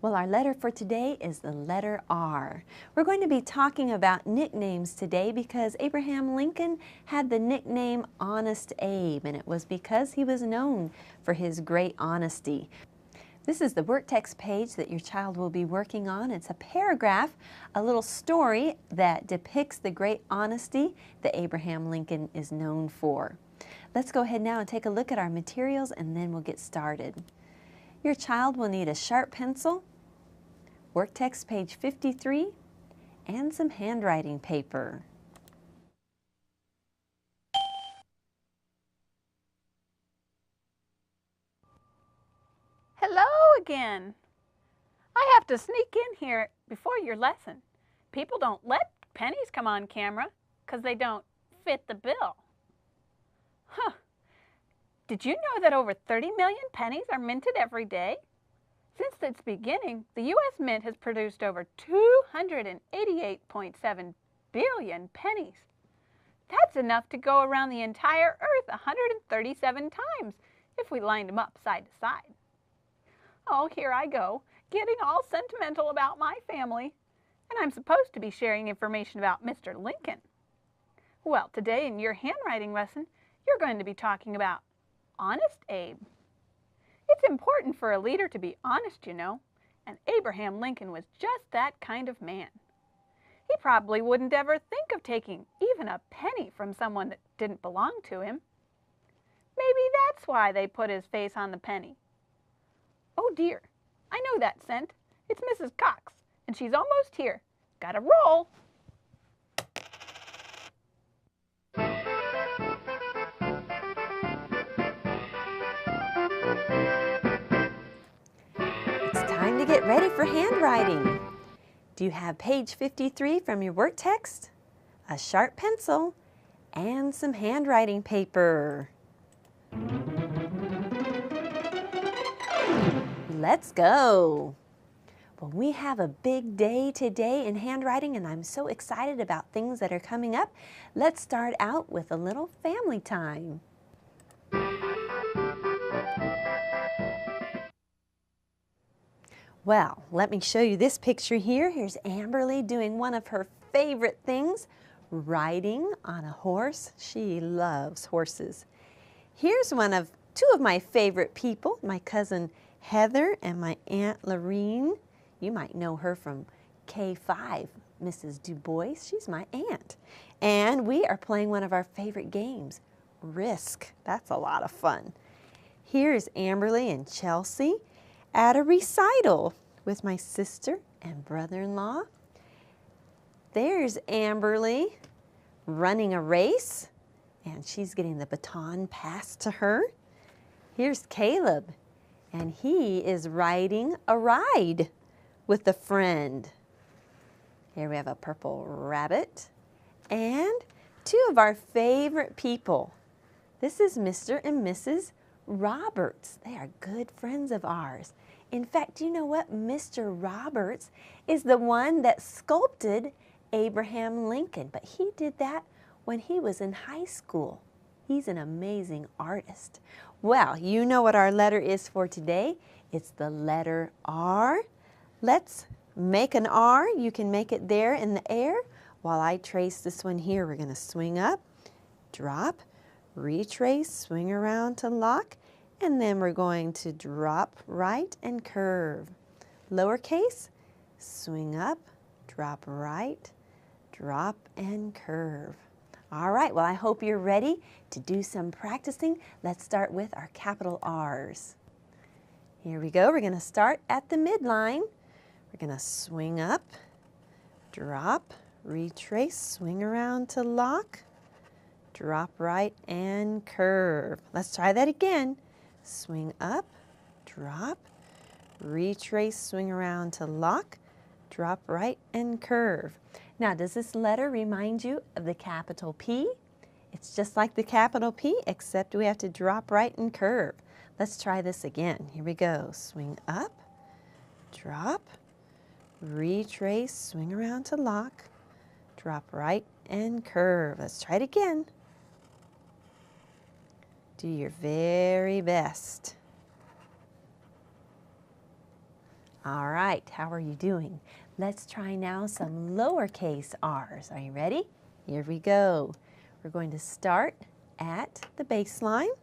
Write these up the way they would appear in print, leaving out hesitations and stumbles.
Well, our letter for today is the letter R. We're going to be talking about nicknames today because Abraham Lincoln had the nickname Honest Abe, and it was because he was known for his great honesty. This is the work text page that your child will be working on. It's a paragraph, a little story that depicts the great honesty that Abraham Lincoln is known for. Let's go ahead now and take a look at our materials and then we'll get started. Your child will need a sharp pencil, work text page 53, and some handwriting paper. Hello again. I have to sneak in here before your lesson. People don't let pennies come on camera because they don't fit the bill. Huh. Did you know that over 30 million pennies are minted every day? Since its beginning, the U.S. Mint has produced over 288.7 billion pennies. That's enough to go around the entire Earth 137 times if we lined them up side to side. Oh, here I go, getting all sentimental about my family, and I'm supposed to be sharing information about Mr. Lincoln. Well, today in your handwriting lesson, you're going to be talking about Honest Abe. It's important for a leader to be honest, you know, and Abraham Lincoln was just that kind of man. He probably wouldn't ever think of taking even a penny from someone that didn't belong to him. Maybe that's why they put his face on the penny. Oh dear, I know that scent. It's Mrs. Cox, and she's almost here. Gotta roll. It's time to get ready for handwriting. Do you have page 53 from your work text, a sharp pencil, and some handwriting paper? Let's go. Well, we have a big day today in handwriting, and I'm so excited about things that are coming up. Let's start out with a little family time. Well, let me show you this picture here. Here's Amberly doing one of her favorite things, riding on a horse. She loves horses. Here's two of my favorite people, my cousin Heather and my Aunt Lorene. You might know her from K5, Mrs. Du Bois. She's my aunt. And we are playing one of our favorite games, Risk. That's a lot of fun. Here's Amberly and Chelsea at a recital with my sister and brother-in-law. There's Amberly running a race, and she's getting the baton passed to her. Here's Caleb, and he is riding a ride with a friend. Here we have a purple rabbit and two of our favorite people. This is Mr. and Mrs. Roberts. They are good friends of ours. In fact, do you know what? Mr. Roberts is the one that sculpted Abraham Lincoln, but he did that when he was in high school. He's an amazing artist. Well, you know what our letter is for today. It's the letter R. Let's make an R. You can make it there in the air. While I trace this one here, we're going to swing up, drop, retrace, swing around to lock, and then we're going to drop right and curve. Lowercase, swing up, drop right, drop and curve. All right, well, I hope you're ready to do some practicing. Let's start with our capital R's. Here we go. We're going to start at the midline. We're going to swing up, drop, retrace, swing around to lock, drop right and curve. Let's try that again. Swing up, drop, retrace, swing around to lock, drop right and curve. Now, does this letter remind you of the capital P? It's just like the capital P, except we have to drop right and curve. Let's try this again. Here we go. Swing up, drop, retrace, swing around to lock, drop right and curve. Let's try it again. Do your very best. All right, how are you doing? Let's try now some lowercase r's. Are you ready? Here we go. We're going to start at the baseline.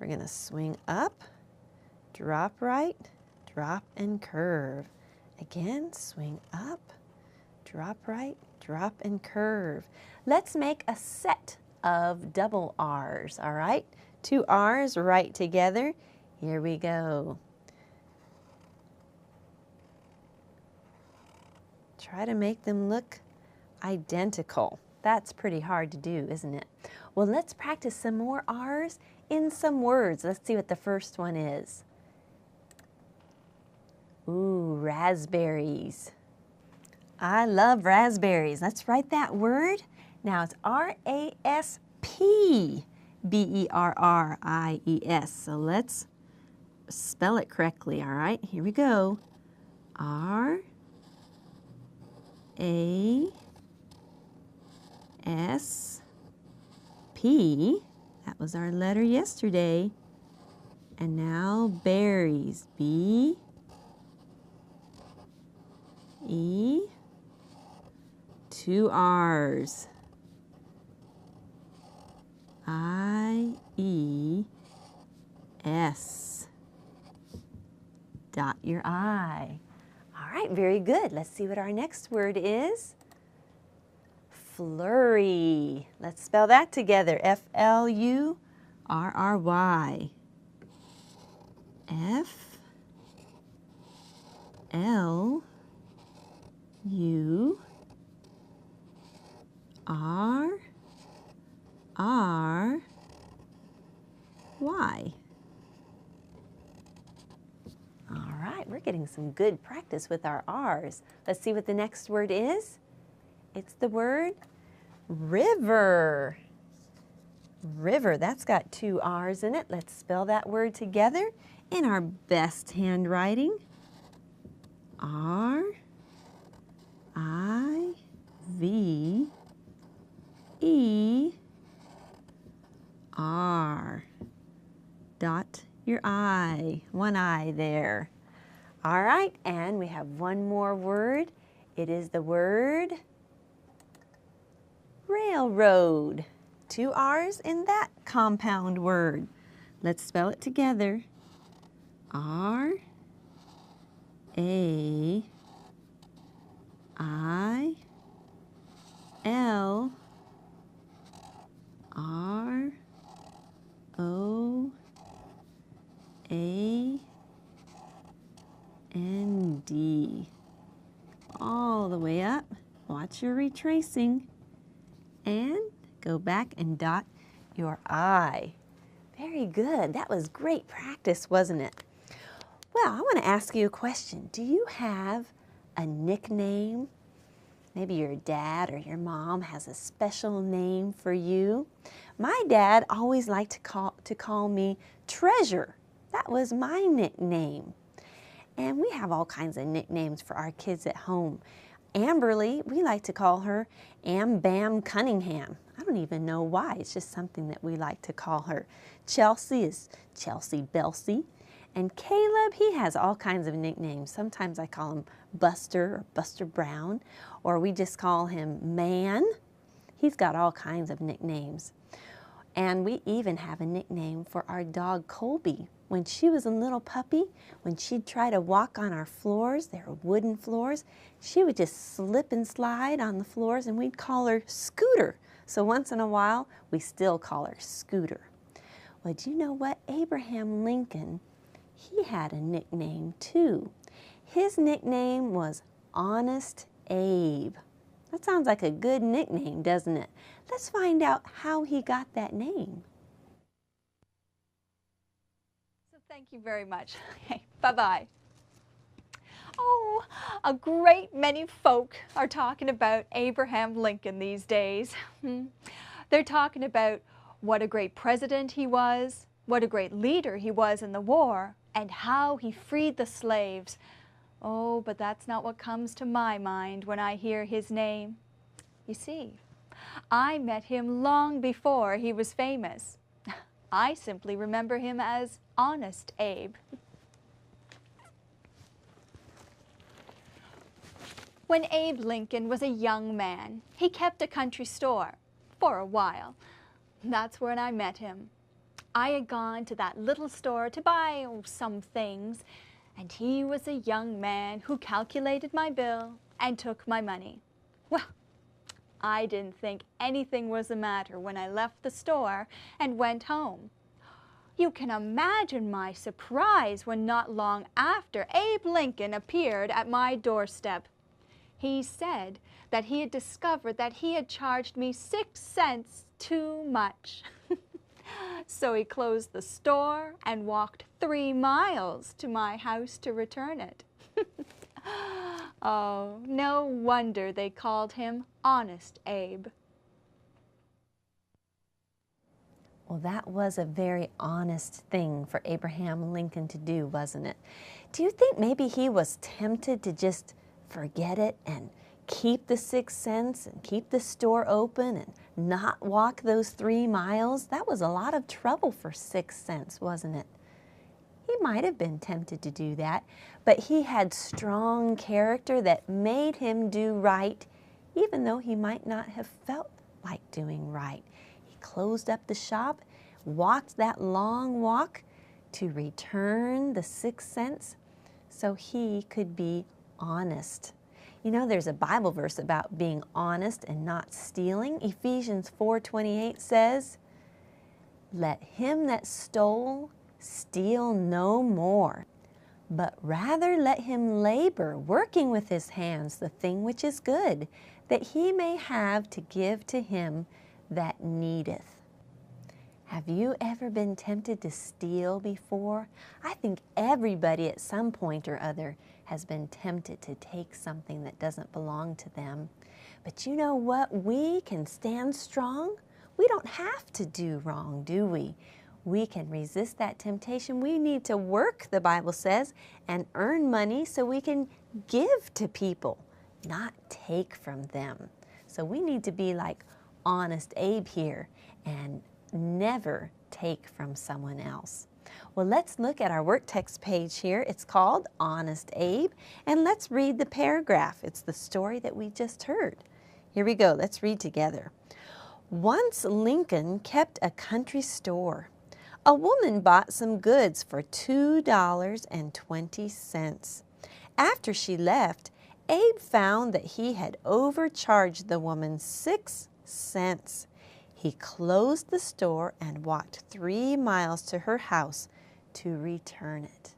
We're going to swing up, drop right, drop and curve. Again, swing up, drop right, drop and curve. Let's make a set of double R's, all right? 2 R's right together. Here we go. Try to make them look identical. That's pretty hard to do, isn't it? Well, let's practice some more R's in some words. Let's see what the first one is. Ooh, raspberries. I love raspberries. Let's write that word. Now it's R-A-S-P-B-E-R-R-I-E-S. So let's spell it correctly, all right? Here we go. R-A-S-P. That was our letter yesterday. And now berries. B-E. 2 R's. I-E-S. Dot your I. All right, very good. Let's see what our next word is. Flurry. Let's spell that together. F-L-U-R-R-Y. F-L-U-R-R-Y. All right, we're getting some good practice with our R's. Let's see what the next word is. It's the word river. River, that's got 2 R's in it. Let's spell that word together in our best handwriting. R-I-V-E-R. Dot your I, 1 I there. All right, and we have one more word. It is the word railroad. 2 R's in that compound word. Let's spell it together. R-A-I-L-R-O-A-N-D. All the way up. Watch your retracing. And go back and dot your I. Very good. That was great practice, wasn't it? Well, I want to ask you a question. Do you have a nickname? Maybe your dad or your mom has a special name for you. My dad always liked to call me Treasure. That was my nickname. And we have all kinds of nicknames for our kids at home. Amberly, we like to call her Am Bam Cunningham. I don't even know why. It's just something that we like to call her. Chelsea is Chelsea Belsey. And Caleb, he has all kinds of nicknames. Sometimes I call him Buster or Buster Brown, or we just call him Man. He's got all kinds of nicknames. And we even have a nickname for our dog Colby. When she was a little puppy, when she'd try to walk on our floors, they were wooden floors, she would just slip and slide on the floors, and we'd call her Scooter. So once in a while, we still call her Scooter. Well, do you know what? Abraham Lincoln, he had a nickname too. His nickname was Honest Abe. That sounds like a good nickname, doesn't it? Let's find out how he got that name. So thank you very much. Bye-bye. Oh, a great many folk are talking about Abraham Lincoln these days. They're talking about what a great president he was, what a great leader he was in the war, and how he freed the slaves. Oh, but that's not what comes to my mind when I hear his name. You see, I met him long before he was famous. I simply remember him as Honest Abe. When Abe Lincoln was a young man, he kept a country store for a while. That's when I met him. I had gone to that little store to buy some things, and he was a young man who calculated my bill and took my money. Well, I didn't think anything was the matter when I left the store and went home. You can imagine my surprise when not long after Abe Lincoln appeared at my doorstep. He said that he had discovered that he had charged me 6 cents too much. So he closed the store and walked 3 miles to my house to return it. Oh, no wonder they called him Honest Abe. Well, that was a very honest thing for Abraham Lincoln to do, wasn't it? Do you think maybe he was tempted to just forget it and keep the 6 cents and keep the store open and not walk those 3 miles? That was a lot of trouble for 6 cents, wasn't it? He might have been tempted to do that, but he had strong character that made him do right, even though he might not have felt like doing right. He closed up the shop, walked that long walk to return the 6 cents so he could be honest. You know, there's a Bible verse about being honest and not stealing. Ephesians 4:28 says, "Let him that stole steal no more, but rather let him labor, working with his hands the thing which is good, that he may have to give to him that needeth." Have you ever been tempted to steal before? I think everybody at some point or other has been tempted to take something that doesn't belong to them. But you know what? We can stand strong. We don't have to do wrong, do we? We can resist that temptation. We need to work, the Bible says, and earn money so we can give to people, not take from them. So we need to be like Honest Abe here and never take from someone else. Well, let's look at our work text page here. It's called Honest Abe, and let's read the paragraph. It's the story that we just heard. Here we go. Let's read together. Once Lincoln kept a country store. A woman bought some goods for $2.20. After she left, Abe found that he had overcharged the woman 6 cents. He closed the store and walked 3 miles to her house to return it.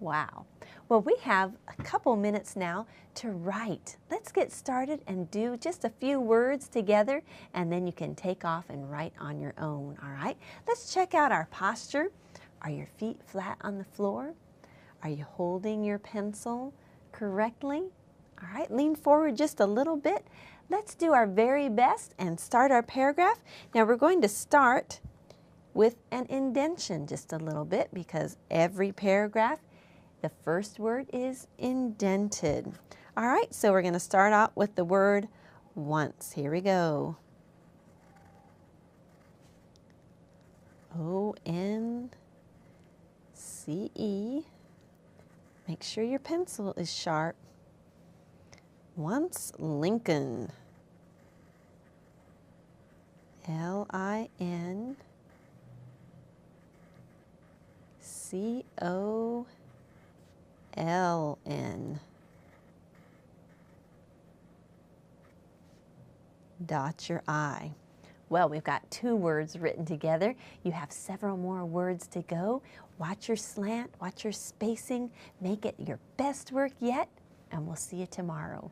Wow. Well, we have a couple minutes now to write. Let's get started and do just a few words together, and then you can take off and write on your own, all right? Let's check out our posture. Are your feet flat on the floor? Are you holding your pencil correctly? All right, lean forward just a little bit. Let's do our very best and start our paragraph. Now we're going to start with an indentation just a little bit, because every paragraph, the first word is indented. All right, so we're going to start out with the word once. Here we go. O-N-C-E. Make sure your pencil is sharp. Once Lincoln. L-I-N-C-O-L-N. Dot your I. Well, we've got 2 words written together. You have several more words to go. Watch your slant, watch your spacing, make it your best work yet, and we'll see you tomorrow.